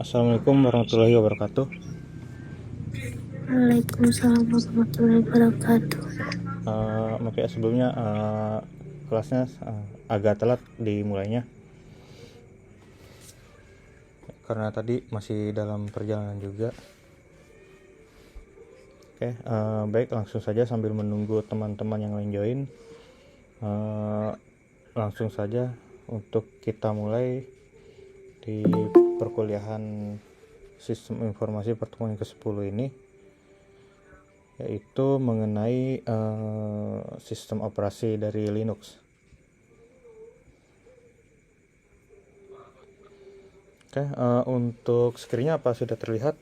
Assalamualaikum warahmatullahi wabarakatuh. Waalaikumsalam warahmatullahi wabarakatuh. Maaf ya sebelumnya kelasnya agak telat dimulainya karena tadi masih dalam perjalanan juga. Oke, baik, langsung saja sambil menunggu teman-teman yang lain join. Langsung saja untuk kita mulai di perkuliahan Sistem Informasi pertemuan ke-10 ini, yaitu mengenai sistem operasi dari Linux. Oke, untuk screen-nya apa sudah terlihat?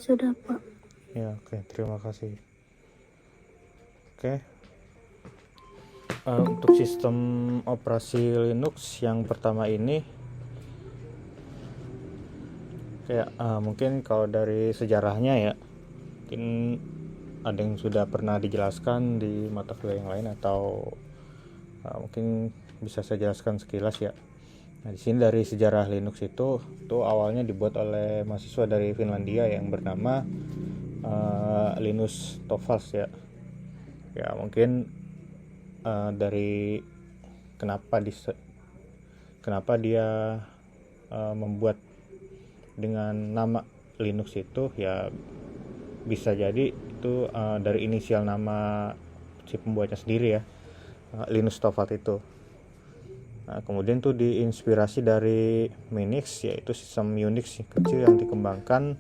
Sudah, Pak. Ya, oke, terima kasih. Oke, untuk sistem operasi Linux yang pertama ini, kayak mungkin kalau dari sejarahnya ya, mungkin ada yang sudah pernah dijelaskan di mata kuliah yang lain atau mungkin bisa saya jelaskan sekilas ya. Nah, di sini dari sejarah Linux itu awalnya dibuat oleh mahasiswa dari Finlandia yang bernama Linus Torvalds ya. Ya, mungkin dari kenapa dia membuat dengan nama Linux itu, ya bisa jadi itu dari inisial nama si pembuatnya sendiri ya, Linus Torvalds itu. Nah, kemudian tuh diinspirasi dari Minix, yaitu sistem Unix kecil yang dikembangkan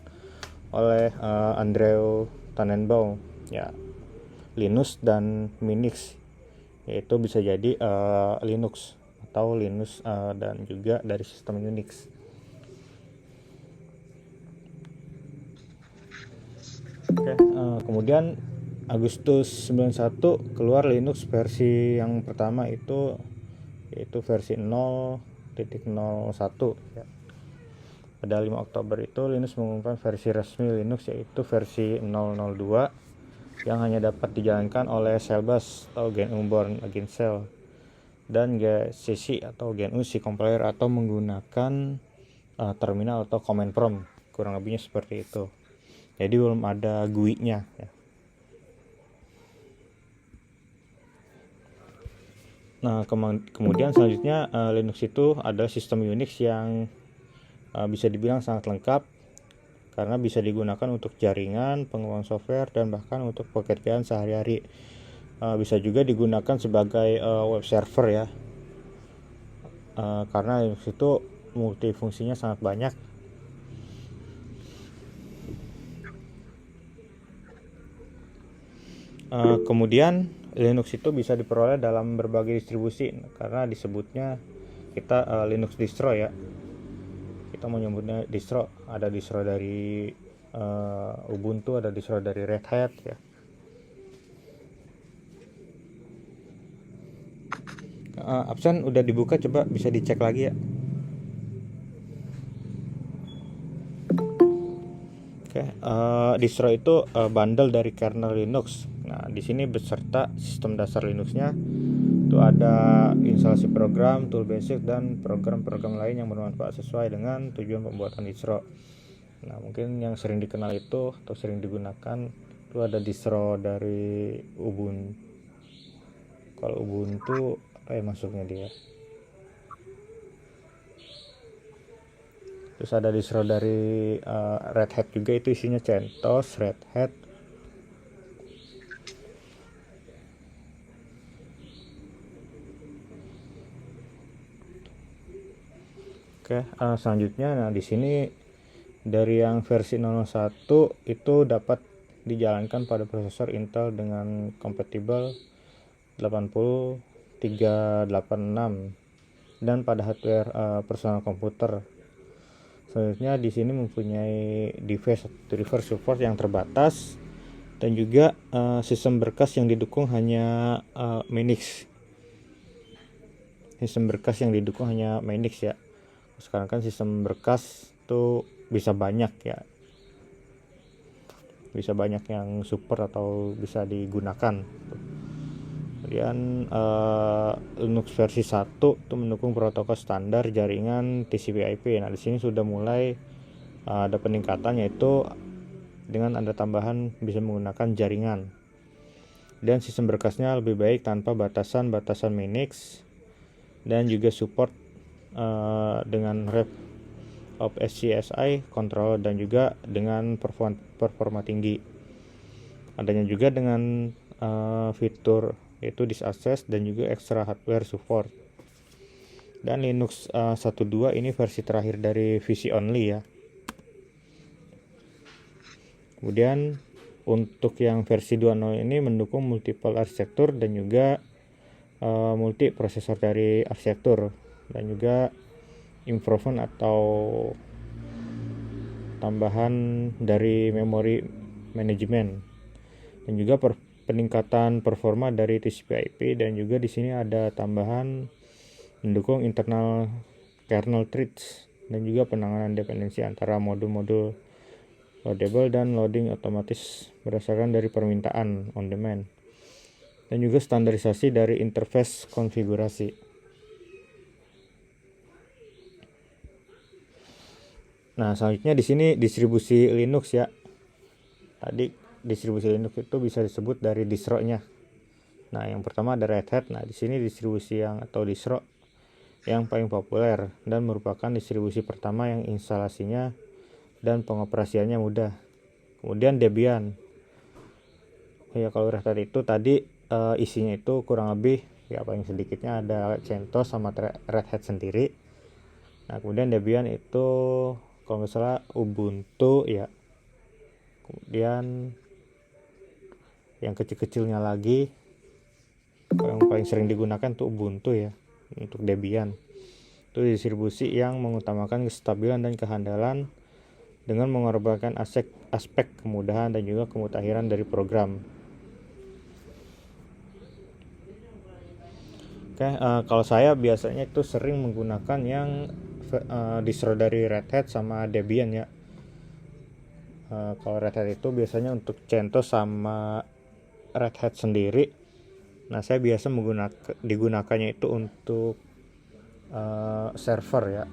oleh Andrew Tannenbaum ya. Linux dan Minix, yaitu bisa jadi Linux atau Linux dan juga dari sistem Unix. Oke, kemudian Agustus 91 keluar Linux versi yang pertama itu, yaitu versi 0.01 ya. Pada 5 Oktober itu Linux mengumumkan versi resmi Linux, yaitu versi 002 yang hanya dapat dijalankan oleh Cellbus atau GNU Bourne Against Shell dan GCC atau GNU C compiler atau menggunakan terminal atau command prompt, kurang lebihnya seperti itu. Jadi belum ada GUI-nya ya. Nah, kemudian selanjutnya Linux itu adalah sistem Unix yang bisa dibilang sangat lengkap karena bisa digunakan untuk jaringan, pengembangan software, dan bahkan untuk pekerjaan sehari-hari. Bisa juga digunakan sebagai web server ya, karena Linux itu multifungsinya sangat banyak. Kemudian Linux itu bisa diperoleh dalam berbagai distribusi karena disebutnya kita Linux distro ya. Kita menyebutnya distro, ada distro dari Ubuntu, ada distro dari Red Hat ya. Absen udah dibuka, coba bisa dicek lagi ya. Oke, distro itu bundle dari kernel Linux. Nah, di sini beserta sistem dasar Linuxnya itu ada instalasi program, tool basic, dan program-program lain yang bermanfaat sesuai dengan tujuan pembuatan distro. Nah, mungkin yang sering dikenal itu atau sering digunakan itu ada distro dari Ubuntu. Kalau Ubuntu apa ya masuknya dia? Terus ada distro dari Red Hat juga, itu isinya CentOS, Red Hat. Oke, selanjutnya, nah di sini dari yang versi 001 itu dapat dijalankan pada prosesor Intel dengan kompatibel 80386 dan pada hardware personal komputer. Selanjutnya di sini mempunyai device driver support yang terbatas dan juga sistem berkas yang didukung hanya Minix. Sistem berkas yang didukung hanya Minix ya. Sekarang kan sistem berkas itu bisa banyak ya, bisa banyak yang support atau bisa digunakan. Kemudian Linux versi 1 itu mendukung protokol standar jaringan TCP/IP. Nah, di sini sudah mulai ada peningkatan, yaitu dengan ada tambahan bisa menggunakan jaringan. Dan sistem berkasnya lebih baik tanpa batasan Minix, dan juga support dengan Rep of SCSI controller, dan juga dengan performa tinggi. Adanya juga dengan fitur yaitu disk access dan juga extra hardware support. Dan Linux 1.2 ini versi terakhir dari VC only ya. Kemudian untuk yang versi 2.0 ini mendukung multiple arsitektur dan juga multi prosesor dari arsitektur, dan juga improvement atau tambahan dari memori management, dan juga peningkatan performa dari TCP/IP, dan juga di sini ada tambahan mendukung internal kernel threads dan juga penanganan dependensi antara modul-modul loadable dan loading otomatis berdasarkan dari permintaan on demand, dan juga standarisasi dari interface konfigurasi. Nah, selanjutnya di sini distribusi Linux ya. Tadi distribusi Linux itu bisa disebut dari distro-nya. Nah, yang pertama ada Red Hat. Nah, di sini distribusi atau distro yang paling populer dan merupakan distribusi pertama yang instalasinya dan pengoperasiannya mudah. Kemudian Debian. Ya, kalau Red Hat itu tadi isinya itu kurang lebih ya paling sedikitnya ada CentOS sama Red Hat sendiri. Nah, kemudian Debian itu kalau nggak salah Ubuntu ya. Kemudian yang kecil-kecilnya lagi yang paling sering digunakan tuh Ubuntu ya untuk Debian. Itu distribusi yang mengutamakan kestabilan dan kehandalan dengan mengorbankan aspek kemudahan dan juga kemutahiran dari program. Kalau saya biasanya itu sering menggunakan yang distro dari Red Hat sama Debian ya. Kalau Red Hat itu biasanya untuk CentOS sama Red Hat sendiri. Nah, saya biasa digunakannya itu untuk server ya,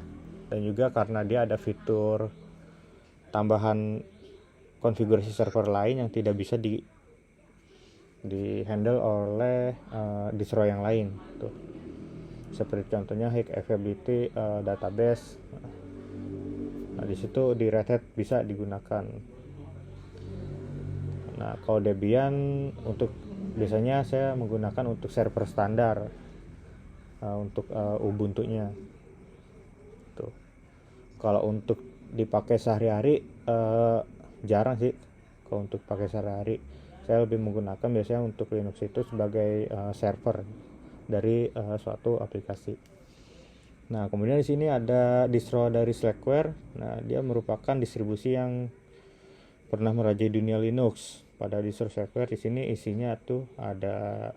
dan juga karena dia ada fitur tambahan konfigurasi server lain yang tidak bisa di handle oleh distro yang lain tuh. Seperti contohnya high availability database. Nah, di situ di Red Hat bisa digunakan. Nah, kalau Debian untuk biasanya saya menggunakan untuk server standar untuk Ubuntu-nya. Tuh. Kalau untuk dipakai sehari-hari jarang sih. Kalau untuk pakai sehari-hari saya lebih menggunakan biasanya untuk Linux itu sebagai server dari suatu aplikasi. Nah, kemudian di sini ada distro dari Slackware. Nah, dia merupakan distribusi yang pernah merajai dunia Linux. Pada distro Slackware di sini isinya tuh ada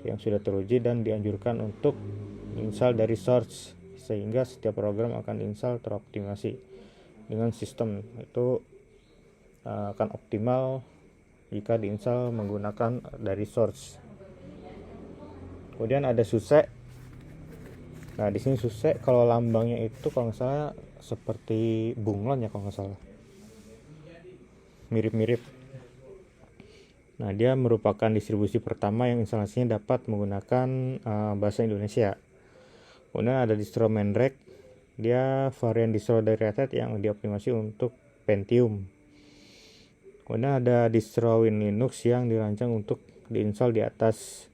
yang sudah teruji dan dianjurkan untuk install dari source, sehingga setiap program akan install teroptimasi dengan sistem itu akan optimal jika diinstal menggunakan dari source. Kemudian ada SUSE. Nah, di sini SUSE kalau lambangnya itu kalau nggak salah seperti bunglon ya kalau nggak salah. Mirip-mirip. Nah, dia merupakan distribusi pertama yang instalasinya dapat menggunakan bahasa Indonesia. Kemudian ada distro Mandrake. Dia varian distro dari Red Hat yang dioptimasi untuk Pentium. Kemudian ada distro WinLinux yang dirancang untuk diinstal di atas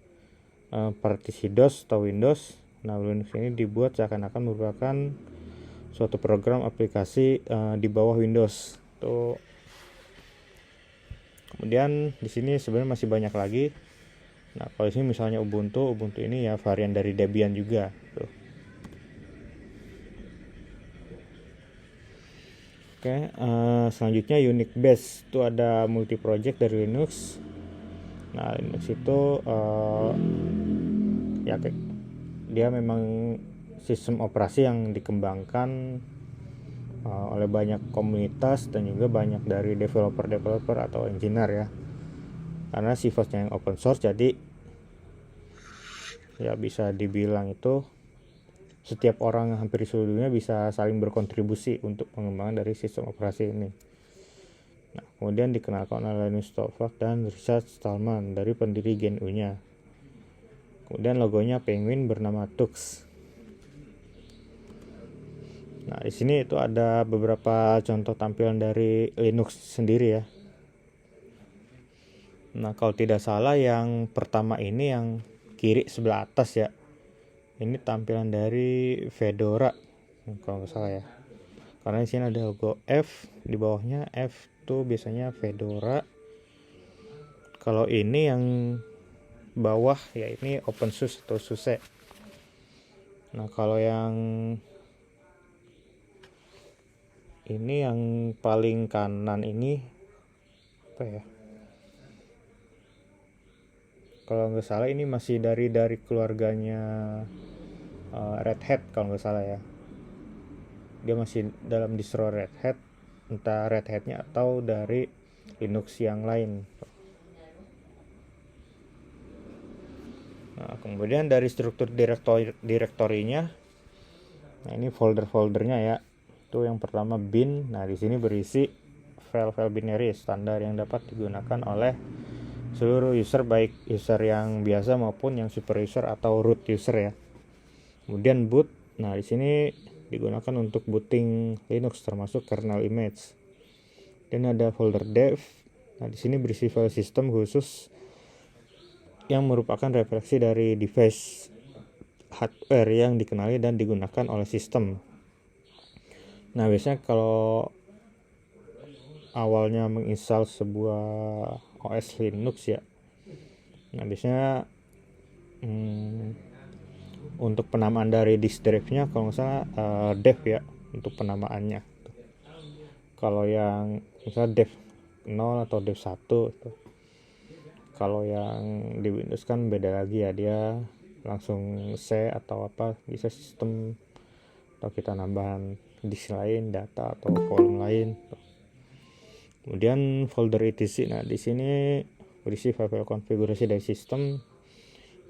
partisi DOS atau Windows. Nah, Linux ini dibuat seakan-akan merupakan suatu program aplikasi di bawah Windows. Tuh. Kemudian di sini sebenarnya masih banyak lagi. Nah, kalau di sini misalnya Ubuntu ini ya varian dari Debian juga. Tuh. Oke, selanjutnya Unix Base. Itu ada multi project dari Linux. Nah, Linux itu ya dia memang sistem operasi yang dikembangkan oleh banyak komunitas dan juga banyak dari developer atau engineer ya. Karena sifatnya yang open source, jadi ya bisa dibilang itu setiap orang hampir di seluruh dunia bisa saling berkontribusi untuk pengembangan dari sistem operasi ini. Nah, kemudian dikenalkan oleh Linus Torvalds dan Richard Stallman dari pendiri GNU-nya. Kemudian logonya penguin bernama Tux. Nah, di sini itu ada beberapa contoh tampilan dari Linux sendiri ya. Nah, kalau tidak salah yang pertama ini yang kiri sebelah atas ya. Ini tampilan dari Fedora kalau nggak salah ya. Karena di sini ada logo F, di bawahnya F tuh biasanya Fedora. Kalau ini yang bawah ya ini OpenSUSE atau SUSE. Nah, kalau yang ini yang paling kanan ini apa ya? Kalau nggak salah ini masih dari keluarganya Red Hat kalau nggak salah ya. Dia masih dalam distro Red Hat, entah Red Hat-nya atau dari Linux yang lain. Nah, kemudian dari struktur direktorinya, nah ini folder-foldernya ya. Itu yang pertama bin. Nah, di sini berisi file-file binary standar yang dapat digunakan oleh seluruh user, baik user yang biasa maupun yang super user atau root user ya. Kemudian boot. Nah, di sini digunakan untuk booting Linux termasuk kernel image. Dan ada folder dev. Nah, di sini berisi file sistem khusus yang merupakan refleksi dari device hardware yang dikenali dan digunakan oleh sistem. Nah, biasanya kalau awalnya menginstal sebuah OS Linux ya, nah biasanya untuk penamaan dari disk drive-nya kalau nggak salah dev ya untuk penamaannya. Kalau yang misalnya dev 0 atau dev 1 itu. Kalau yang di Windows kan beda lagi ya, dia langsung C atau apa, bisa sistem atau kita nambahan disk lain, data atau volume lain. Kemudian folder etc. Nah, di sini berisi file konfigurasi dari sistem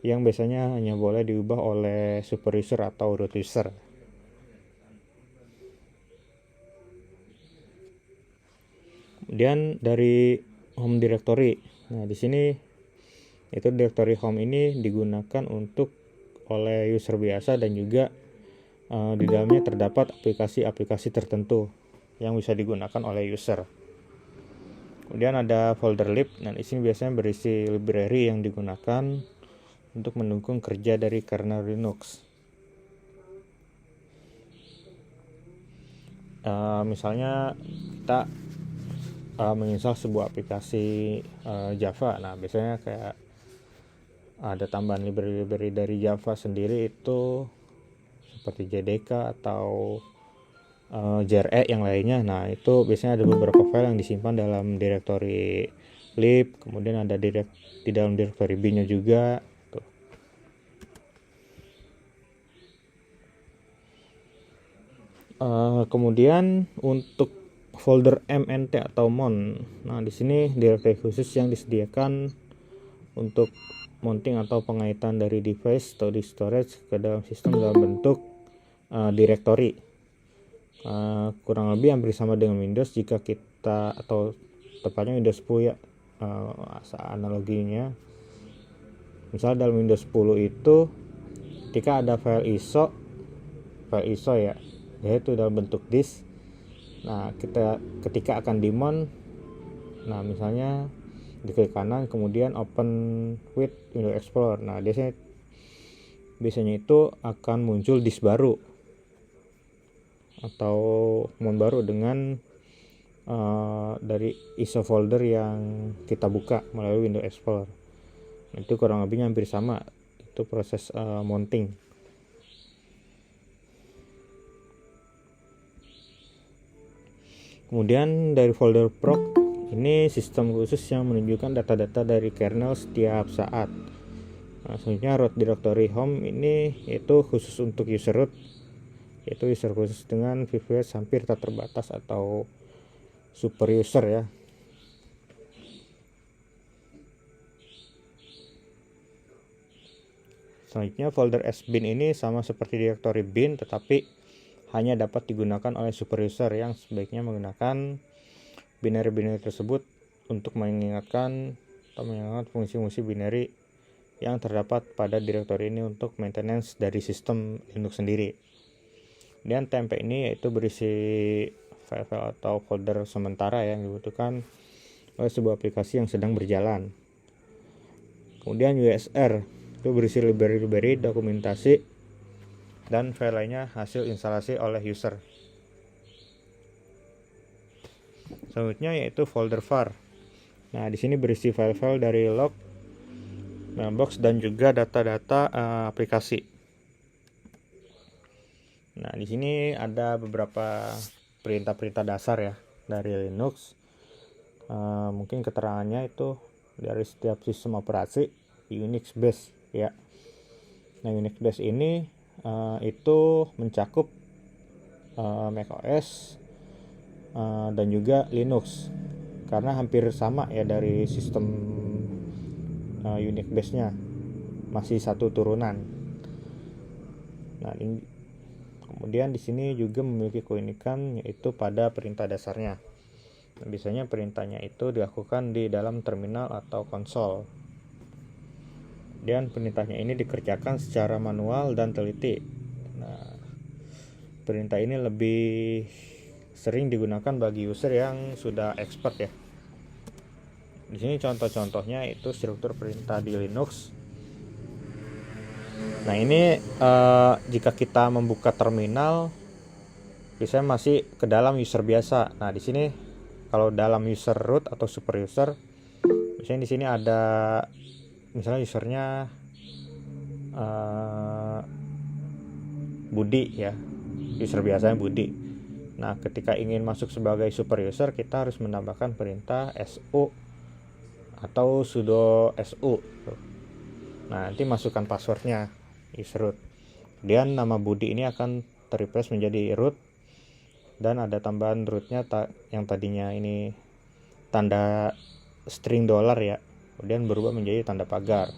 yang biasanya hanya boleh diubah oleh super user atau root user. Kemudian dari home directory. Nah, di sini itu directory home ini digunakan untuk oleh user biasa dan juga di dalamnya terdapat aplikasi-aplikasi tertentu yang bisa digunakan oleh user. Kemudian ada folder lib. Nah, di sini biasanya berisi library yang digunakan untuk mendukung kerja dari kernel Linux. Misalnya kita menginstal sebuah aplikasi Java. Nah, biasanya kayak ada tambahan library dari Java sendiri itu seperti JDK atau JRE yang lainnya. Nah, itu biasanya ada beberapa file yang disimpan dalam directory lib, kemudian ada di dalam directory bin-nya juga. Kemudian untuk folder MNT atau mon. Nah, di sini directory khusus yang disediakan untuk mounting atau pengaitan dari device atau di storage ke dalam sistem dalam bentuk directory. Kurang lebih hampir sama dengan Windows jika kita, atau tepatnya Windows 10 ya, analoginya. Misal dalam Windows 10 itu ketika ada file ISO ya, yaitu dalam bentuk disk. Nah, kita ketika akan dimount, nah misalnya di klik kanan kemudian open with Windows Explorer. Nah, biasanya itu akan muncul disk baru atau mount baru dengan dari ISO folder yang kita buka melalui Windows Explorer. Nah, itu kurang lebihnya hampir sama, itu proses mounting. Kemudian dari folder proc, ini sistem khusus yang menunjukkan data-data dari kernel setiap saat. Nah, selanjutnya root directory home ini itu khusus untuk user root, yaitu user khusus dengan privilege hampir tak terbatas atau super user ya. Selanjutnya folder sbin ini sama seperti directory bin, tetapi hanya dapat digunakan oleh super user yang sebaiknya menggunakan binary tersebut untuk mengingatkan fungsi-fungsi binary yang terdapat pada directory ini untuk maintenance dari sistem Linux sendiri. Dan temp ini yaitu berisi file atau folder sementara yang dibutuhkan oleh sebuah aplikasi yang sedang berjalan. Kemudian USR itu berisi library, dokumentasi, dan file lainnya hasil instalasi oleh user. Selanjutnya yaitu folder var. Nah, di sini berisi file-file dari log, mailbox, dan juga data-data aplikasi. Nah, di sini ada beberapa perintah-perintah dasar ya dari Linux. Mungkin keterangannya itu dari setiap sistem operasi Unix base ya. Nah, Unix base ini itu mencakup macOS dan juga Linux, karena hampir sama ya dari sistem Unix base-nya, masih satu turunan. Nah, kemudian di sini juga memiliki keunikan yaitu pada perintah dasarnya. Nah, biasanya perintahnya itu dilakukan di dalam terminal atau konsol. Dan perintahnya ini dikerjakan secara manual dan teliti. Nah, perintah ini lebih sering digunakan bagi user yang sudah expert ya. Di sini contoh-contohnya itu struktur perintah di Linux. Nah, ini jika kita membuka terminal biasanya masih ke dalam user biasa. Nah, di sini kalau dalam user root atau super user, biasanya di sini ada misalnya usernya Budi ya, user biasanya Budi. Nah, ketika ingin masuk sebagai super user, kita harus menambahkan perintah su atau sudo su. Nah, nanti masukkan passwordnya user root. Kemudian nama Budi ini akan terreplace menjadi root, dan ada tambahan rootnya yang tadinya ini tanda string dollar ya, kemudian berubah menjadi tanda pagar.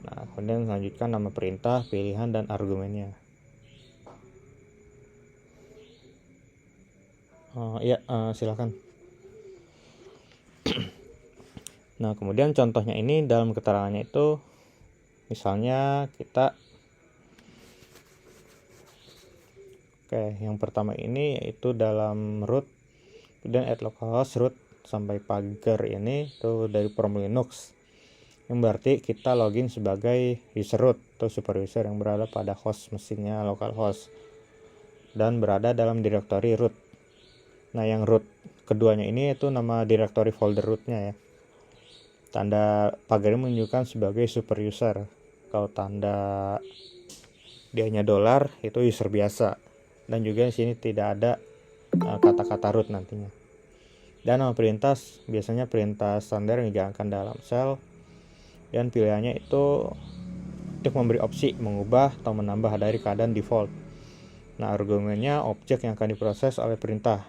Nah, kemudian lanjutkan nama perintah, pilihan, dan argumennya. Silakan. Nah, kemudian contohnya ini dalam keterangannya itu, misalnya kita yang pertama ini yaitu dalam root, kemudian add localhost root sampai pagar ini itu dari from Linux, yang berarti kita login sebagai user root atau super user yang berada pada host mesinnya localhost dan berada dalam directory root. Nah, yang root keduanya ini itu nama directory folder rootnya ya. Tanda pagar ini menunjukkan sebagai super user. Kalau tanda dianya dollar itu user biasa. Dan juga di sini tidak ada kata-kata root nantinya. Dan nama perintah biasanya perintah standar yang dijalankan dalam shell, dan pilihannya itu untuk memberi opsi mengubah atau menambah dari keadaan default. Nah, argumennya objek yang akan diproses oleh perintah.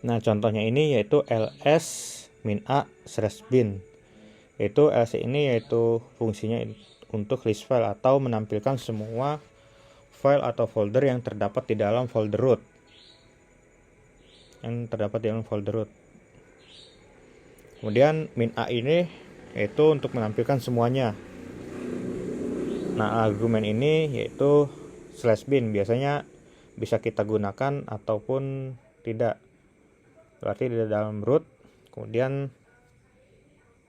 Nah, contohnya ini yaitu ls-a/bin. Yaitu ls ini yaitu fungsinya untuk list file atau menampilkan semua file atau folder yang terdapat di dalam folder root. Kemudian min-a ini yaitu untuk menampilkan semuanya. Nah, argumen ini yaitu /bin, biasanya bisa kita gunakan ataupun tidak. Berarti di dalam root, kemudian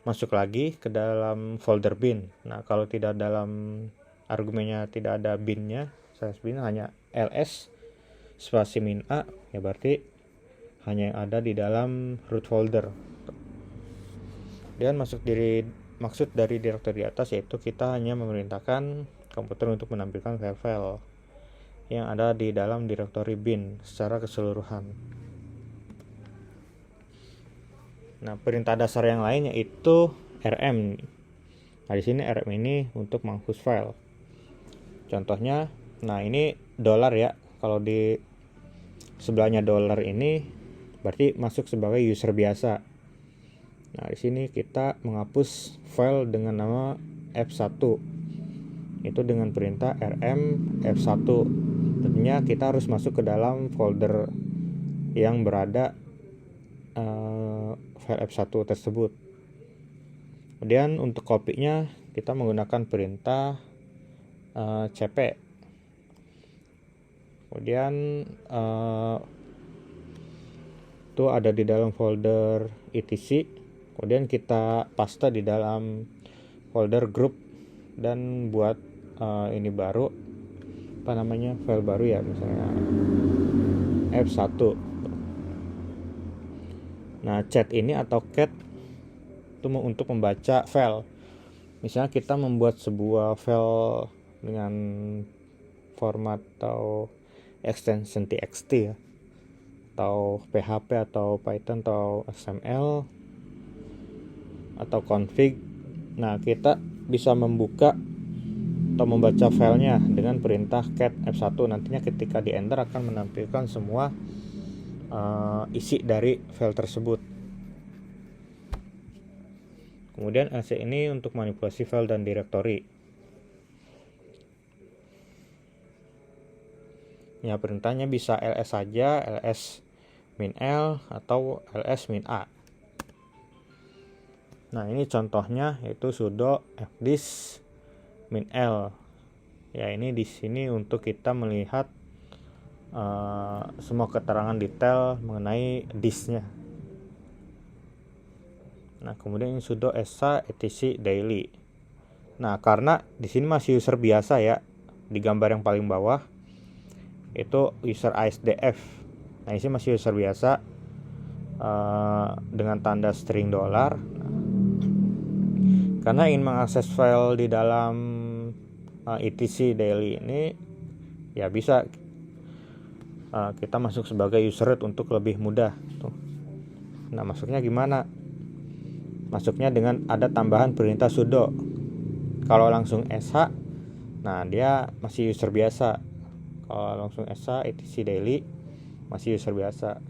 masuk lagi ke dalam folder bin. Nah, kalau tidak dalam argumennya tidak ada binnya, /bin hanya ls spasi min-a, ya berarti hanya yang ada di dalam root folder. Dan maksud dari direktori di atas yaitu kita hanya memerintahkan komputer untuk menampilkan file-file yang ada di dalam direktori bin secara keseluruhan. Nah, perintah dasar yang lain yaitu rm. Nah, di sini rm ini untuk menghapus file. Contohnya, nah ini dollar ya. Kalau di sebelahnya dollar ini berarti masuk sebagai user biasa. Nah, di sini kita menghapus file dengan nama f1. Itu dengan perintah rm f1. Tentunya kita harus masuk ke dalam folder yang berada file f1 tersebut. Kemudian untuk kopinya kita menggunakan perintah cp. Kemudian itu ada di dalam folder etc. Kemudian kita paste di dalam folder group dan buat ini baru, file baru ya, misalnya f1. Nah, cat ini atau cat itu untuk membaca file. Misalnya kita membuat sebuah file dengan format atau extension txt ya, atau PHP atau Python atau XML atau config. Nah, kita bisa membuka atau membaca filenya dengan perintah cat f1. Nantinya ketika di enter akan menampilkan semua isi dari file tersebut. Kemudian ls ini untuk manipulasi file dan directory. Ya, perintahnya bisa ls saja, ls -l atau ls -a. Nah, ini contohnya yaitu sudo fdisk -l. Ya, ini di sini untuk kita melihat semua keterangan detail mengenai disknya. Nah, kemudian ini sudo esa etc daily. Nah, karena di sini masih user biasa ya, di gambar yang paling bawah itu user ASDF. Nah, ini masih user biasa dengan tanda string $. Karena ingin mengakses file di dalam etc daily ini, ya bisa kita masuk sebagai user root untuk lebih mudah tuh. Nah, masuknya gimana? Masuknya dengan ada tambahan perintah sudo. Kalau langsung sh, nah dia masih user biasa. Kalau langsung sh etc daily masih user biasa.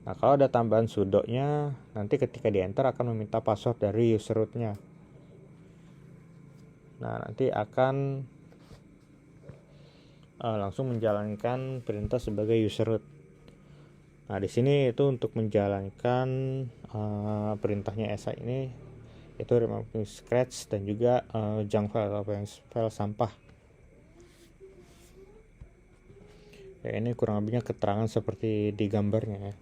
Nah, kalau ada tambahan sudonya, nanti ketika di enter akan meminta password dari user rootnya. Nah, nanti akan langsung menjalankan perintah sebagai user root. Nah, di sini itu untuk menjalankan perintahnya esa ini, itu removing scratch dan juga junk file atau file sampah. Ya, ini kurang lebihnya keterangan seperti di gambarnya ya.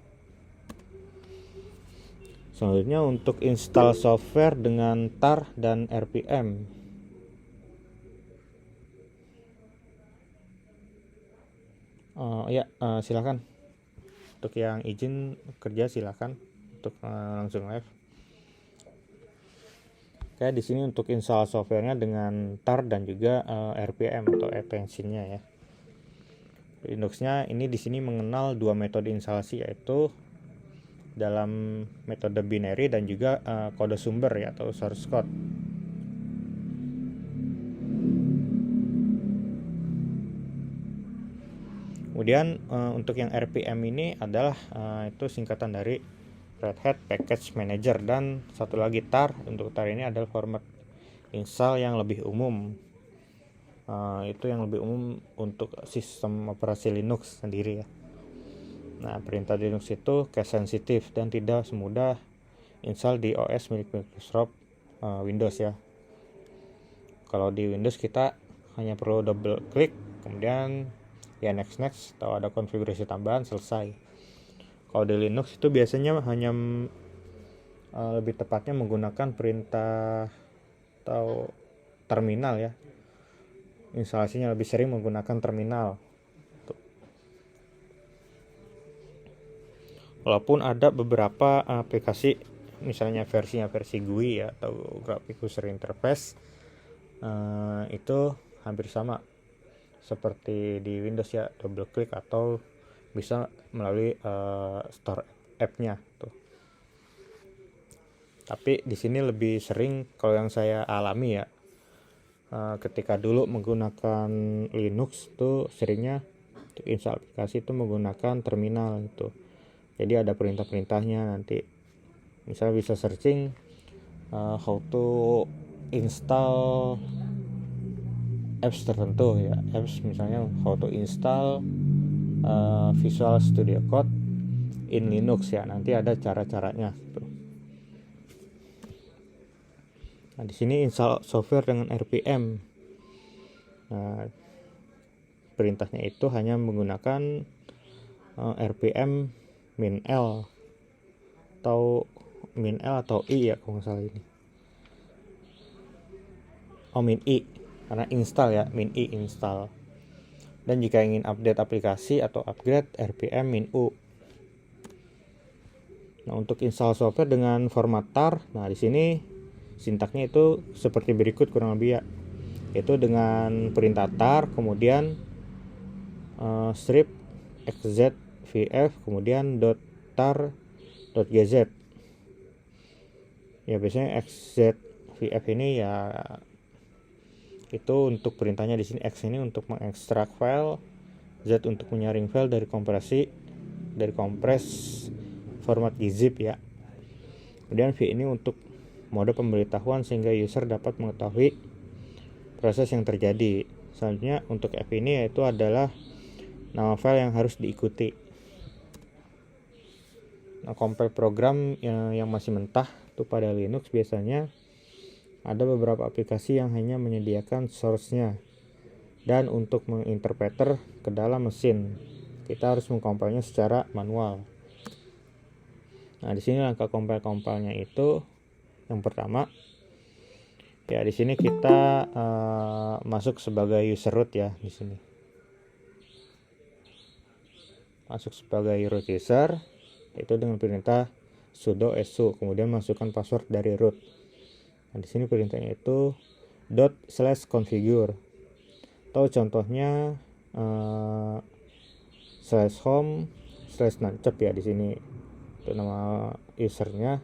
Selanjutnya untuk install software dengan tar dan rpm. Silakan. Untuk yang izin kerja silakan untuk langsung live. Oke, di sini untuk install softwarenya dengan tar dan juga rpm atau attention-nya ya. Linuxnya ini di sini mengenal dua metode instalasi, yaitu dalam metode binary dan juga kode sumber ya atau source code. Kemudian untuk yang RPM ini adalah itu singkatan dari Red Hat Package Manager, dan satu lagi tar. Untuk tar ini adalah format install yang lebih umum. Itu yang lebih umum untuk sistem operasi Linux sendiri ya. Nah, perintah Linux itu case sensitif dan tidak semudah install di OS milik Microsoft Windows ya. Kalau di Windows kita hanya perlu double klik, kemudian ya next atau ada konfigurasi tambahan, selesai. Kalau di Linux itu biasanya hanya lebih tepatnya menggunakan perintah atau terminal ya. Instalasinya lebih sering menggunakan terminal. Walaupun ada beberapa aplikasi, misalnya versi GUI ya atau Graphic User Interface, itu hampir sama seperti di Windows ya, double klik atau bisa melalui store app-nya tuh. Tapi di sini lebih sering kalau yang saya alami ya, ketika dulu menggunakan Linux tuh seringnya untuk install aplikasi itu menggunakan terminal gitu. Jadi ada perintah-perintahnya nanti. Misalnya bisa searching how to install apps tertentu ya, apps misalnya how to install Visual Studio Code in Linux ya, nanti ada cara-caranya tuh. Nah, di sini install software dengan RPM. Nah, perintahnya itu hanya menggunakan RPM -L atau -L atau I ya kalau nggak salah ini. -I karena install ya, -I install. Dan jika ingin update aplikasi atau upgrade, RPM -U. Nah, untuk install software dengan format tar, nah di sini sintaknya itu seperti berikut kurang lebih ya. Itu dengan perintah tar, kemudian strip xzvf, kemudian .tar.gz. Ya biasanya xzvf ini ya itu untuk perintahnya di sini. X ini untuk mengekstrak file, Z untuk menyaring file dari kompres format gzip ya. Kemudian V ini untuk mode pemberitahuan sehingga user dapat mengetahui proses yang terjadi. Selanjutnya untuk F ini yaitu adalah nama file yang harus diikuti. Nah, compile program yang masih mentah itu pada Linux biasanya ada beberapa aplikasi yang hanya menyediakan source-nya, dan untuk menginterpreter ke dalam mesin kita harus mengcompile-nya secara manual. Nah, di sini langkah compile-nya itu yang pertama ya, di sini kita masuk sebagai user root ya, di sini masuk sebagai root user itu dengan perintah sudo su, kemudian masukkan password dari root. Nah, di sini perintahnya itu ./configure atau contohnya /home/nancep ya, di sini itu nama usernya,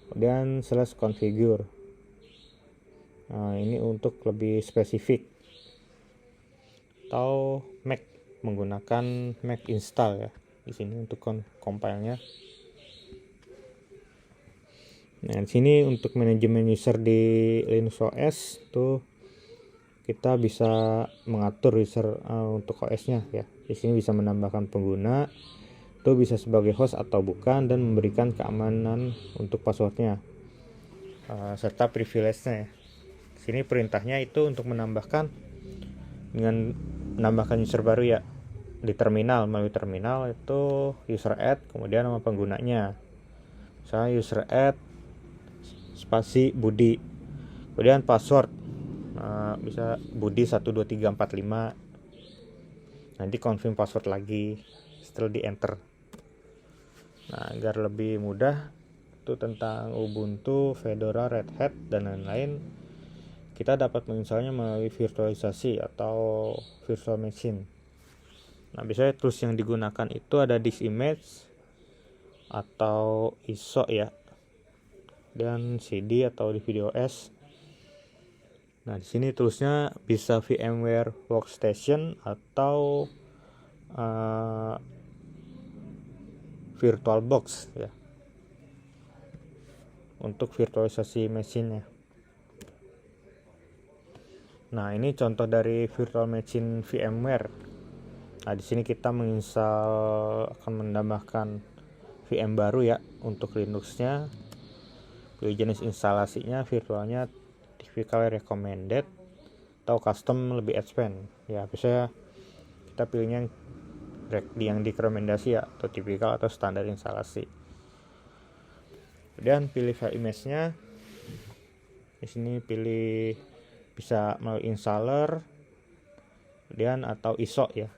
kemudian /configure. Nah, ini untuk lebih spesifik. Atau Mac, menggunakan Mac install ya di sini untuk compile-nya. Nah, di sini untuk manajemen user di Linux OS tuh kita bisa mengatur user untuk OS-nya ya. Di sini bisa menambahkan pengguna, itu bisa sebagai host atau bukan, dan memberikan keamanan untuk passwordnya serta privilege-nya ya. Di sini perintahnya itu untuk menambahkan user baru ya di terminal, melalui terminal itu user add, kemudian nama penggunanya. Misalnya user add spasi Budi, kemudian password bisa Budi 12345. Nanti confirm password lagi setelah di enter. Nah, agar lebih mudah itu tentang Ubuntu, Fedora, Red Hat dan lain-lain, kita dapat menginstalnya melalui virtualisasi atau virtual machine. Nah, biasanya tools yang digunakan itu ada disk image atau ISO ya, dan CD atau DVD-OS. Nah, di sini toolsnya bisa VMware Workstation atau VirtualBox ya untuk virtualisasi mesinnya. Nah, ini contoh dari virtual machine VMware. Nah, di sini kita akan menambahkan VM baru ya untuk Linux-nya. Pilih jenis instalasinya, virtualnya typical recommended atau custom lebih expand. Ya, biasanya kita pilihnya yang direkomendasi ya, atau typical atau standar instalasi. Kemudian pilih file image-nya. Di sini pilih bisa melalui installer, kemudian atau ISO ya.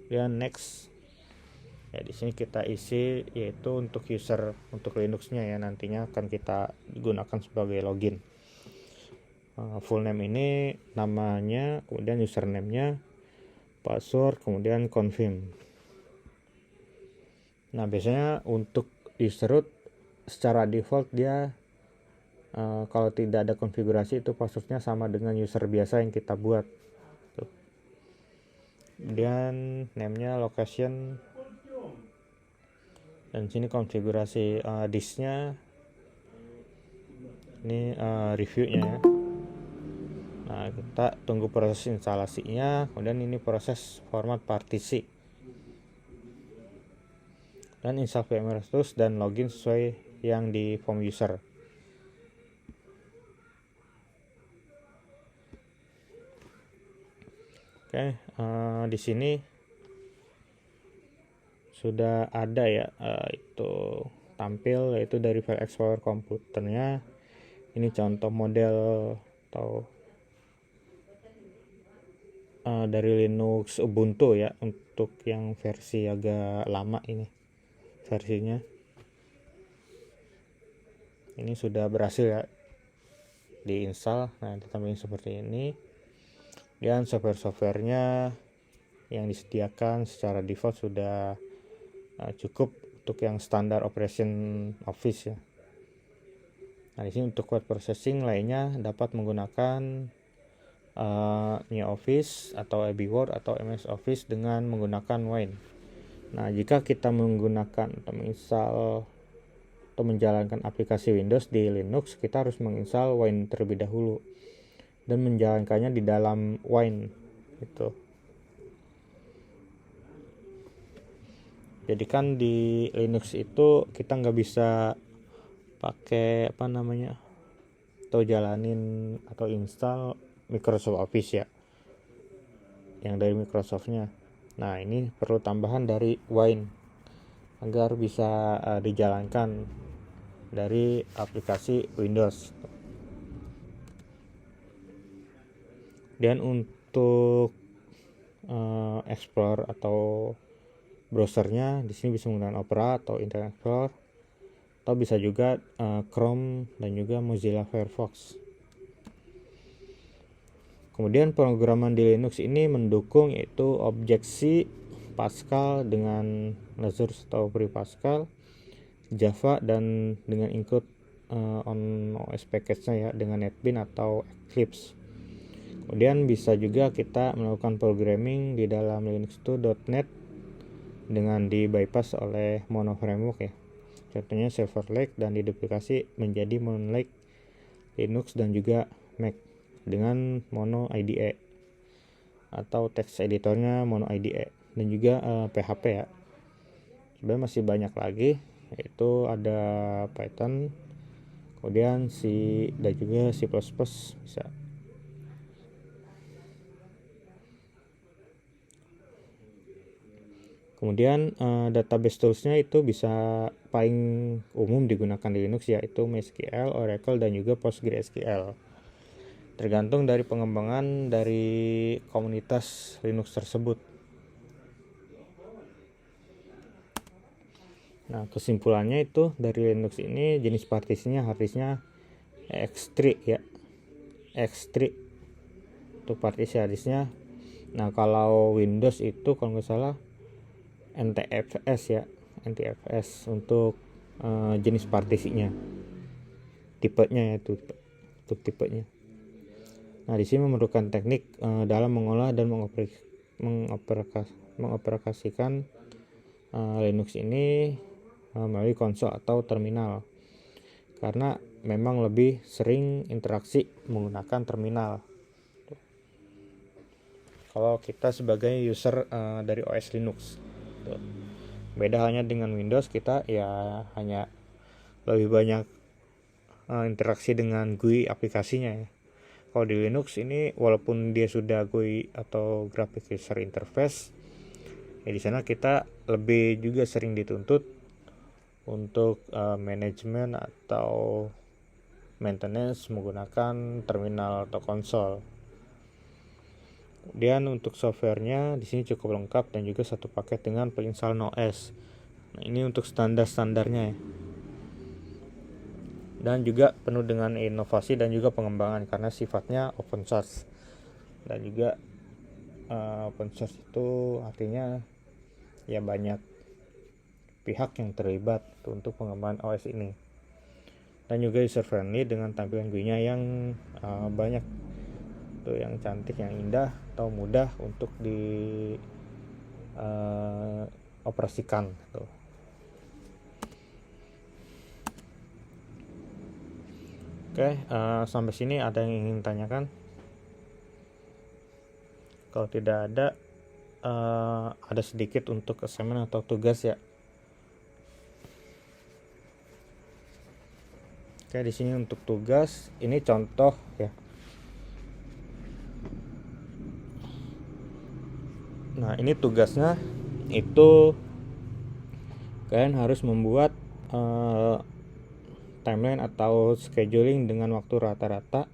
Kemudian next. Ya, di sini kita isi yaitu untuk user untuk Linux-nya ya, nantinya akan kita gunakan sebagai login. Full name ini namanya, kemudian username-nya, password, kemudian confirm. Nah, biasanya untuk user root secara default dia kalau tidak ada konfigurasi itu passwordnya sama dengan user biasa yang kita buat. Kemudian name-nya, location, Dan sini konfigurasi disknya, ini reviewnya ya. Nah, kita tunggu proses instalasinya, kemudian ini proses format partisi dan install VMware Tools dan login sesuai yang di form user. Oke, di sini sudah ada ya itu tampil, yaitu dari file explorer komputernya. Ini contoh model atau dari Linux Ubuntu ya, untuk yang versi agak lama ini versinya. Ini sudah berhasil ya diinstal. Nah, ditampilkan seperti ini. Dan software-softwarenya yang disediakan secara default sudah cukup untuk yang standar operation Office ya. Nah, di sini untuk word processing lainnya dapat menggunakan New Office atau AB Word atau MS Office dengan menggunakan Wine. Nah, jika kita menggunakan atau menginstal atau menjalankan aplikasi Windows di Linux, kita harus menginstal Wine terlebih dahulu dan menjalankannya di dalam Wine itu. Jadi kan di Linux itu kita nggak bisa pakai atau jalanin atau install Microsoft Office ya, yang dari Microsoftnya. Nah, ini perlu tambahan dari Wine agar bisa dijalankan dari aplikasi Windows. Dan untuk Explorer atau browsernya, di sini bisa menggunakan Opera atau Internet Explorer, atau bisa juga Chrome dan juga Mozilla Firefox. Kemudian pemrograman di Linux ini mendukung yaitu Object-C, Pascal dengan Lazarus atau Free Pascal, Java dan dengan include on OS package-nya ya dengan NetBeans atau Eclipse. Kemudian bisa juga kita melakukan programming di dalam Linux itu .NET dengan di bypass oleh Mono Framework ya. Contohnya Silver Lake, dan diduplikasi menjadi Monolake Linux dan juga Mac dengan Mono IDE atau text editornya Mono IDE, dan juga PHP ya. Sebenarnya masih banyak lagi, yaitu ada Python, kemudian C dan juga C++ bisa. Kemudian database toolsnya itu bisa paling umum digunakan di Linux, yaitu MySQL, Oracle, dan juga PostgreSQL. Tergantung dari pengembangan dari komunitas Linux tersebut. Nah, kesimpulannya itu dari Linux ini jenis partisinya harddisknya X3 ya. X3 untuk partisi harddisknya. Nah, kalau Windows itu kalau nggak salah NTFS ya, NTFS untuk jenis partisinya, tipenya ya, itu untuk tipenya. Nah, di sini memerlukan teknik dalam mengolah dan mengoperasikan Linux ini melalui konsol atau terminal, karena memang lebih sering interaksi menggunakan terminal. Kalau kita sebagai user dari OS Linux, beda halnya dengan Windows, kita ya hanya lebih banyak interaksi dengan GUI aplikasinya ya. Kalau di Linux ini walaupun dia sudah GUI atau Graphic User Interface, ya di sana kita lebih juga sering dituntut untuk manajemen atau maintenance menggunakan terminal atau konsol. Kemudian untuk softwarenya di sini cukup lengkap dan juga satu paket dengan penginstal OS. Nah, ini untuk standar-standarnya ya. Dan juga penuh dengan inovasi dan juga pengembangan karena sifatnya open source. Dan juga open source itu artinya ya banyak pihak yang terlibat untuk pengembangan OS ini. Dan juga user friendly dengan tampilan GUI-nya yang banyak tuh, yang cantik, yang indah atau mudah untuk di operasikan tuh. Oke, sampai sini ada yang ingin tanyakan? Kalau tidak ada, ada sedikit untuk assignment atau tugas ya. Oke, di sini untuk tugas ini contoh ya. Nah, ini tugasnya itu kalian harus membuat timeline atau scheduling dengan waktu rata-rata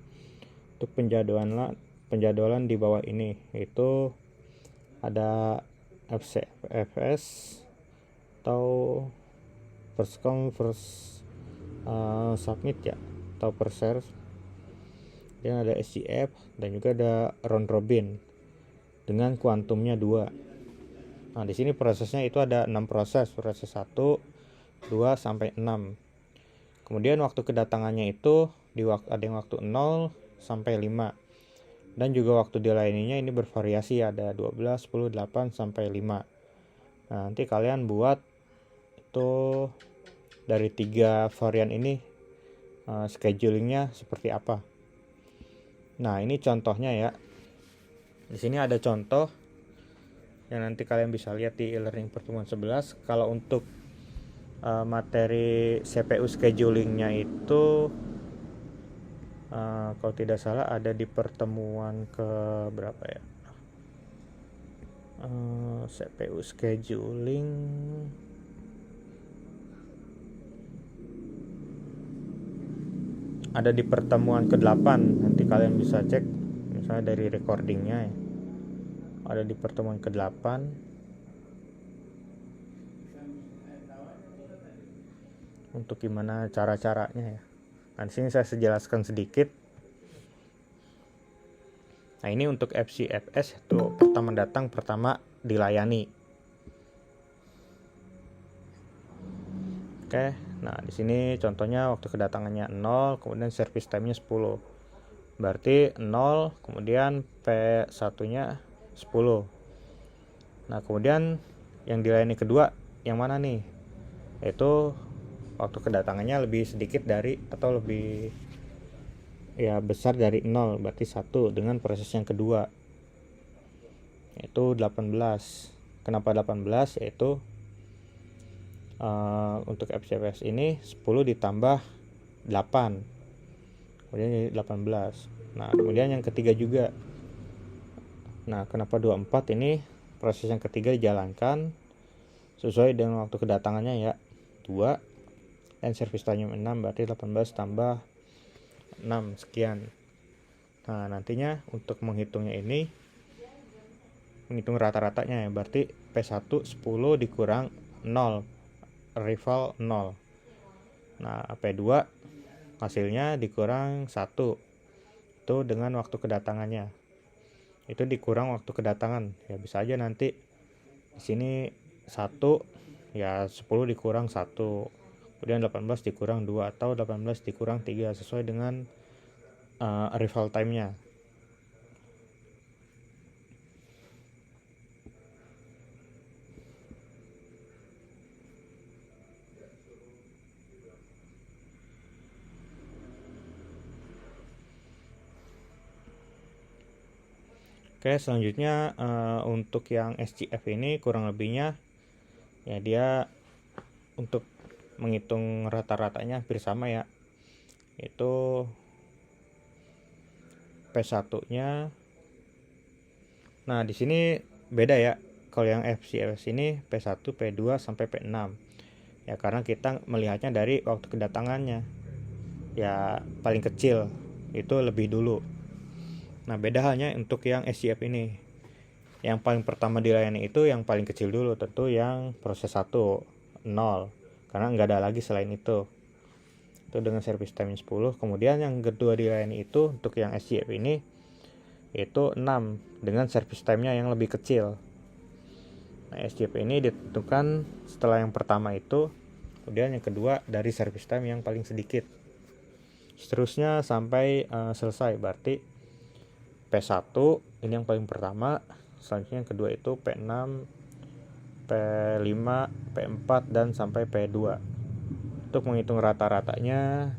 untuk penjadwalan di bawah ini, yaitu ada FCFS atau first come first submit ya, atau per share. Dan ada SCF dan juga ada round robin dengan kuantumnya 2. Nah, di sini prosesnya itu ada 6 proses 1, 2 sampai 6. Kemudian waktu kedatangannya itu ada yang waktu 0 sampai 5. Dan juga waktu dilayaninya ini bervariasi, ada 12, 10, 8 sampai 5. Nah, nanti kalian buat itu dari 3 varian ini schedulingnya seperti apa. Nah, ini contohnya ya. Di sini ada contoh yang nanti kalian bisa lihat di e-learning pertemuan 11. Kalau untuk materi CPU schedulingnya itu kalau tidak salah ada di pertemuan ke berapa ya, CPU scheduling ada di pertemuan ke-8. Nanti kalian bisa cek misalnya dari recordingnya ya, ada di pertemuan ke-8. Untuk gimana cara-caranya ya. Nah, di sini saya jelaskan sedikit. Nah, ini untuk FCFS itu pertama datang, pertama dilayani. Oke, nah di sini contohnya waktu kedatangannya 0, kemudian service time-nya 10. Berarti 0, kemudian P1-nya 10. Nah, kemudian yang dilayani kedua yang mana nih? Yaitu waktu kedatangannya lebih sedikit dari atau lebih ya besar dari 0, berarti 1 dengan proses yang kedua yaitu 18. Kenapa 18? Yaitu untuk FCFS ini 10 ditambah 8, kemudian jadi 18. Nah, kemudian yang ketiga juga. Nah, kenapa 24? Ini proses yang ketiga dijalankan sesuai dengan waktu kedatangannya ya, 2, dan service time 6, berarti 18 tambah 6 sekian. Nah, nantinya untuk menghitungnya ini menghitung rata-ratanya ya, berarti P1 10 dikurang 0, rival 0. Nah, P2 hasilnya dikurang 1, itu dengan waktu kedatangannya. Itu dikurang waktu kedatangan. Ya bisa aja nanti di sini 1 ya 10 dikurang 1. Kemudian 18 dikurang 2 atau 18 dikurang 3 sesuai dengan arrival time-nya. Oke, selanjutnya untuk yang SCF ini kurang lebihnya ya dia untuk menghitung rata-ratanya hampir sama ya. Itu P1-nya. Nah, di sini beda ya. Kalau yang FCFS ini P1, P2 sampai P6. Ya karena kita melihatnya dari waktu kedatangannya. Ya paling kecil itu lebih dulu. Nah, beda halnya untuk yang SCF ini. Yang paling pertama dilayani itu yang paling kecil dulu, tentu yang proses 1, 0. Karena nggak ada lagi selain itu. Itu dengan service time 10. Kemudian yang kedua dilayani itu untuk yang SCF ini yaitu 6 dengan service time-nya yang lebih kecil. Nah, SCF ini ditentukan setelah yang pertama itu, kemudian yang kedua dari service time yang paling sedikit. Seterusnya sampai selesai, berarti P1 ini yang paling pertama, selanjutnya yang kedua itu P6, P5, P4 dan sampai P2. Untuk menghitung rata-ratanya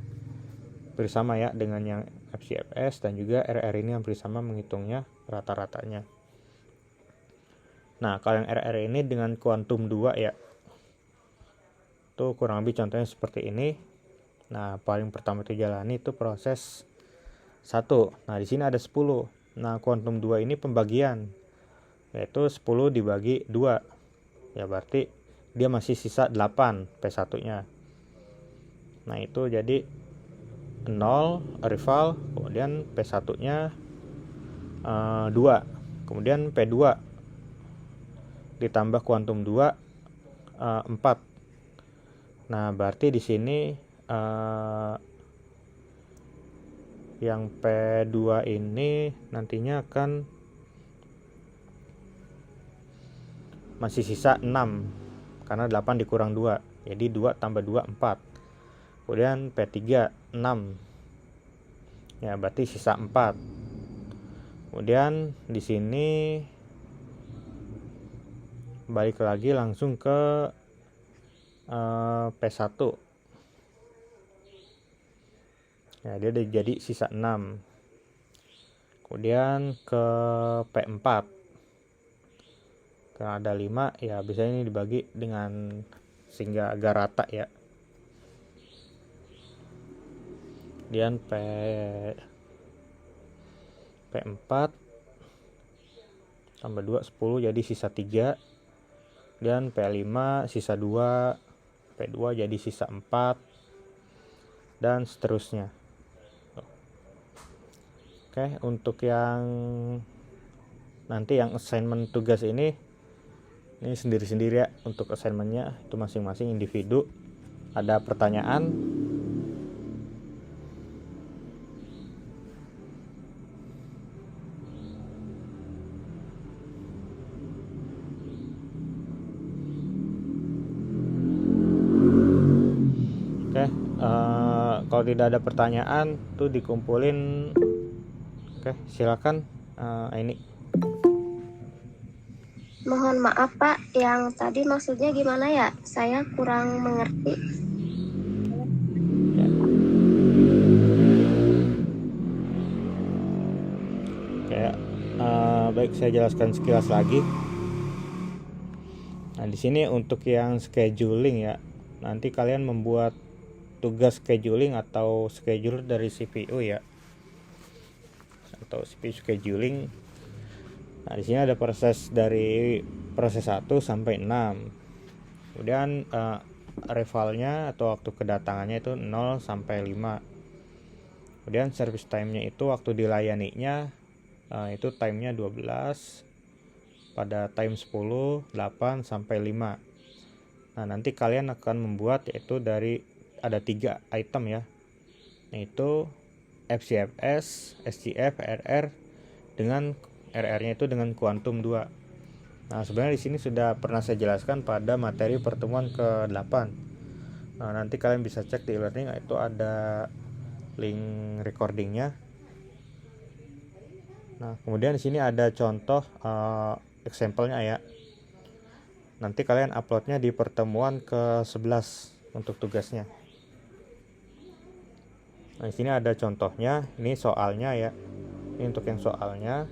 hampir sama ya dengan yang FCFS, dan juga RR ini hampir sama menghitungnya rata-ratanya. Nah, kalau yang RR ini dengan kuantum 2 ya, itu kurang lebih contohnya seperti ini. Nah, paling pertama itu jalani itu proses 1. Nah, di sini ada 10. Nah, kuantum 2 ini pembagian, yaitu 10 dibagi 2. Ya berarti dia masih sisa 8 P1-nya. Nah, itu jadi 0 rival, kemudian P1-nya 2. Kemudian P2 ditambah kuantum 2 4. Nah, berarti di sini yang P2 ini nantinya akan masih sisa 6 karena 8 dikurang 2. Jadi 2 tambah 2 4. Kemudian P3 6. Ya, berarti sisa 4. Kemudian di sini balik lagi langsung ke P1. Ya, dia udah jadi sisa 6. Kemudian ke P4. Karena ada 5, ya biasanya ini dibagi dengan sehingga agak rata ya. Kemudian P4 tambah 2 10 jadi sisa 3. Dan P5 sisa 2, P2 jadi sisa 4, dan seterusnya. Oke, untuk yang nanti yang assignment tugas ini sendiri-sendiri ya, untuk assignmentnya itu masing-masing individu. Ada pertanyaan? Oke, kalau tidak ada pertanyaan tuh dikumpulin. Oke, silakan ini. Mohon maaf Pak, yang tadi maksudnya gimana ya? Saya kurang mengerti. Oke, baik, saya jelaskan sekilas lagi. Nah, di sini untuk yang scheduling ya, nanti kalian membuat tugas scheduling atau schedule dari CPU ya, atau CPU scheduling. Nah, di sini ada proses dari proses 1 sampai 6. Kemudian rivalnya atau waktu kedatangannya itu 0 sampai 5. Kemudian service time-nya itu waktu dilayaninya itu time-nya 12 pada time 10, 8 sampai 5. Nah, nanti kalian akan membuat yaitu dari ada 3 item ya, yaitu FCFS, SCF, RR dengan RR-nya itu dengan kuantum 2. Nah, sebenarnya di sini sudah pernah saya jelaskan pada materi pertemuan ke-8. Nah, nanti kalian bisa cek di e-learning, itu ada link recordingnya. Nah, kemudian di sini ada contoh example-nya ya. Nanti kalian uploadnya di pertemuan ke-11 untuk tugasnya. Nah, di sini ada contohnya, ini soalnya ya. Ini untuk yang soalnya.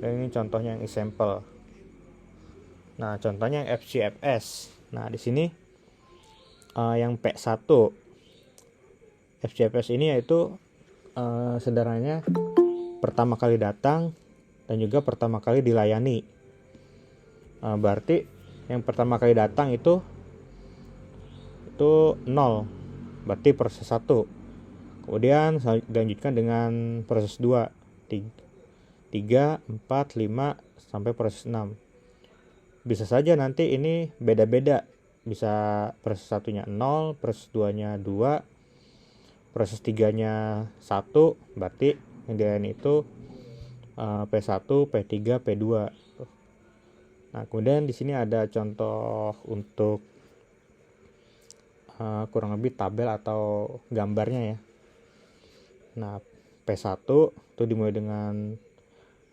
Dan ini contohnya yang example. Nah, contohnya yang FCFS. Nah, di sini yang P1 FCFS ini yaitu sederhananya pertama kali datang dan juga pertama kali dilayani. Berarti yang pertama kali datang itu 0, berarti proses 1. Kemudian dilanjutkan dengan proses 2, 3, 4, 5 sampai proses 6. Bisa saja nanti ini beda-beda. Bisa proses 1-nya 0, proses 2-nya 2, proses 3-nya 1, berarti yang dilayani itu P1, P3, P2. Nah, kemudian di sini ada contoh untuk kurang lebih tabel atau gambarnya ya. Nah, P1 itu dimulai dengan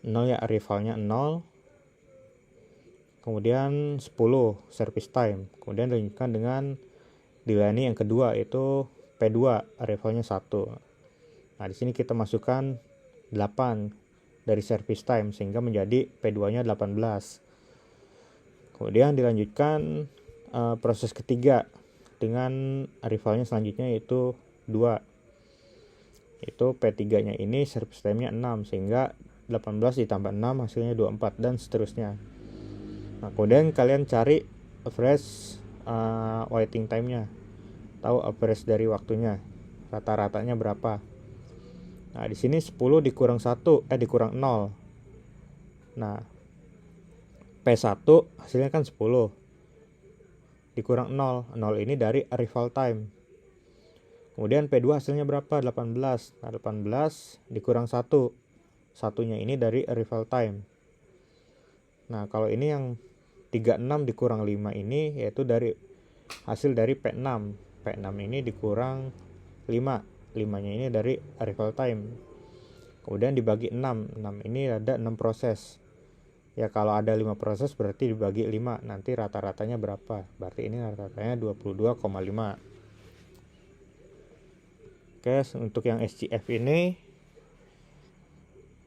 0 ya, rivalnya 0. Kemudian 10 service time. Kemudian dilanjutkan dengan dilayani yang kedua yaitu P2 arrivalnya 1. Nah, di sini kita masukkan 8 dari service time sehingga menjadi P2-nya 18. Kemudian dilanjutkan proses ketiga dengan arrivalnya selanjutnya yaitu 2. Itu P3-nya ini service time-nya 6 sehingga 18 ditambah 6 hasilnya 24 dan seterusnya. Nah, kemudian kalian cari average waiting time-nya. Tahu average dari waktunya. Rata-ratanya berapa? Nah, di sini 10 dikurang 0. Nah, P1 hasilnya kan 10. Dikurang 0. 0 ini dari arrival time. Kemudian P2 hasilnya berapa? 18. Nah, 18 dikurang 1. Satunya ini dari arrival time. Nah, kalau ini yang 36 dikurang 5 ini yaitu dari hasil dari P6. P6 ini dikurang 5. 5-nya ini dari arrival time. Kemudian dibagi 6. 6 ini ada 6 proses. Ya, kalau ada 5 proses berarti dibagi 5. Nanti rata-ratanya berapa? Berarti ini rata-ratanya 22,5. Oke, untuk yang SCF ini,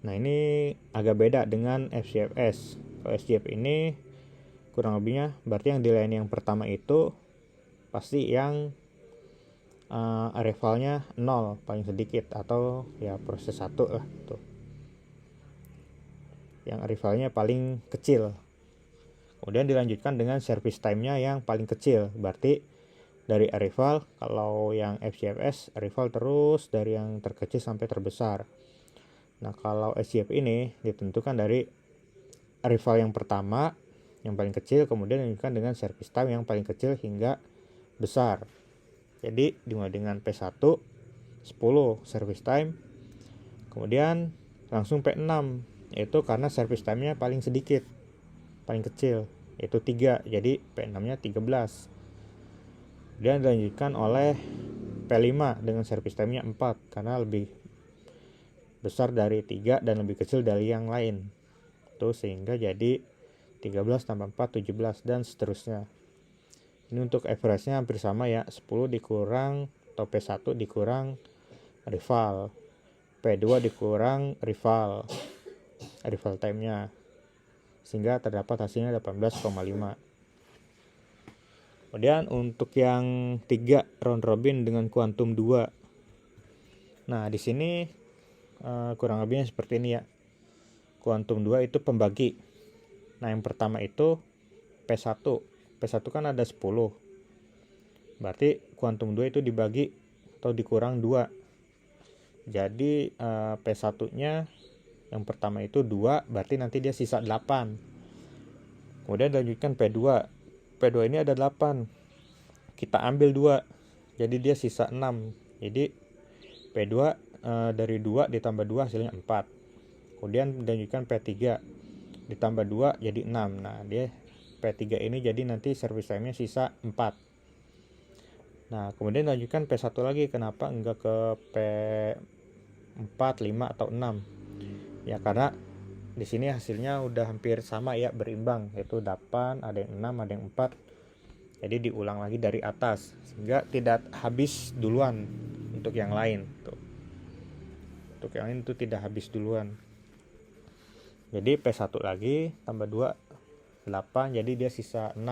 nah ini agak beda dengan FCFS. Kalau SCF ini kurang lebihnya berarti yang dilayani yang pertama itu pasti yang arrivalnya 0 paling sedikit, atau ya proses 1 lah tuh. Yang arrivalnya paling kecil. Kemudian dilanjutkan dengan service time-nya yang paling kecil. Berarti dari arrival, kalau yang FCFS arrival terus dari yang terkecil sampai terbesar. Nah, kalau SCF ini ditentukan dari arrival yang pertama yang paling kecil, kemudian dilanjutkan dengan service time yang paling kecil hingga besar. Jadi dimulai dengan P1 10 service time, kemudian langsung P6, yaitu karena service time-nya paling sedikit, paling kecil, yaitu 3, jadi P6-nya 13. Kemudian dilanjutkan oleh P5 dengan service time-nya 4 karena lebih besar dari 3 dan lebih kecil dari yang lain. Itu sehingga jadi 13 tambah 4 17 dan seterusnya. Ini untuk average-nya hampir sama ya, 10 dikurang atau P1 dikurang rival, P2 dikurang rival time-nya, sehingga terdapat hasilnya 18,5. Kemudian untuk yang 3 round robin dengan kuantum 2. Nah, di sini kurang lebihnya seperti ini ya. Kuantum 2 itu pembagi. Nah, yang pertama itu P1. P1 kan ada 10. Berarti kuantum 2 itu dibagi atau dikurang 2. Jadi P1-nya yang pertama itu 2, berarti nanti dia sisa 8. Kemudian dilanjutkan P2. P2 ini ada 8. Kita ambil 2. Jadi dia sisa 6. Jadi P2 dari 2 ditambah 2 hasilnya 4. Kemudian dilanjutkan P3. Ditambah 2 jadi 6. Nah, dia P3 ini jadi nanti service time-nya sisa 4. Nah, kemudian lanjutkan P1 lagi. Kenapa enggak ke P4, 5 atau 6? Ya karena di sini hasilnya udah hampir sama ya, berimbang, yaitu 8, ada yang 6, ada yang 4. Jadi diulang lagi dari atas sehingga tidak habis duluan untuk yang lain tuh. Untuk yang lain itu tidak habis duluan. Jadi P1 lagi tambah 2 8, jadi dia sisa 6.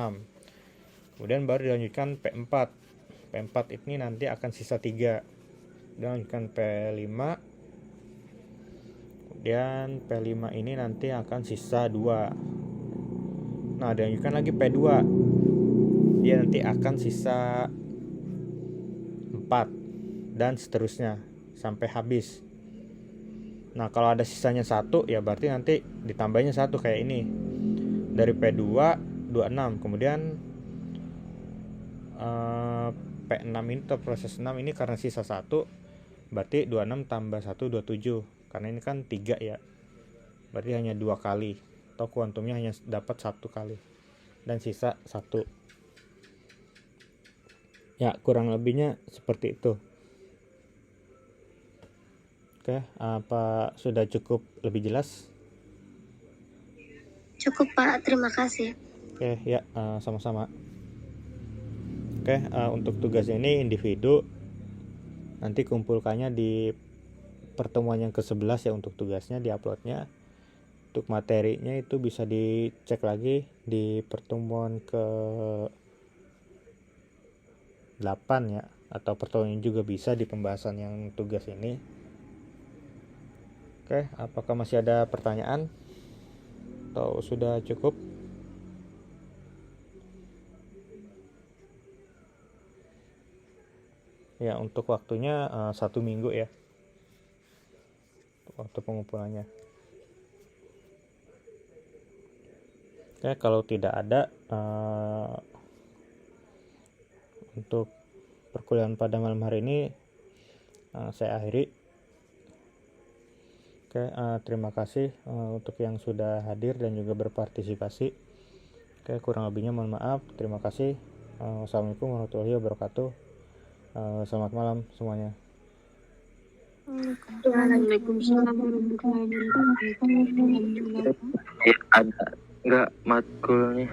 Kemudian baru dilanjutkan P4. P4 ini nanti akan sisa 3. Dilanjutkan P5. Kemudian P5 ini nanti akan sisa 2. Nah, dilanjutkan lagi P2. Dia nanti akan sisa 4 dan seterusnya sampai habis. Nah, kalau ada sisanya 1 ya berarti nanti ditambahnya 1 kayak ini. Dari P2 26, kemudian P6 ini atau proses 6 ini karena sisa 1, berarti 26 tambah 1 27. Karena ini kan 3 ya, berarti hanya 2 kali, atau kuantumnya hanya dapat 1 kali dan sisa 1 ya, kurang lebihnya seperti itu. Oke, apa sudah cukup lebih jelas? Cukup Pak, terima kasih. Oke ya, sama-sama. Oke, untuk tugasnya ini individu nanti kumpulkannya di pertemuan yang ke-11 ya untuk tugasnya diuploadnya. Untuk materinya itu bisa dicek lagi di pertemuan ke-8 ya, atau pertemuan juga bisa di pembahasan yang tugas ini. Oke, apakah masih ada pertanyaan atau sudah cukup? Ya, untuk waktunya 1 minggu ya, waktu pengumpulannya. Oke, kalau tidak ada untuk perkuliahan pada malam hari ini saya akhiri. Oke, terima kasih untuk yang sudah hadir dan juga berpartisipasi. Oke, kurang lebihnya mohon maaf. Terima kasih. Wassalamualaikum warahmatullahi wabarakatuh. Selamat malam semuanya. Waalaikumsalam warahmatullahi wabarakatuh. Ada nggak matkulnya?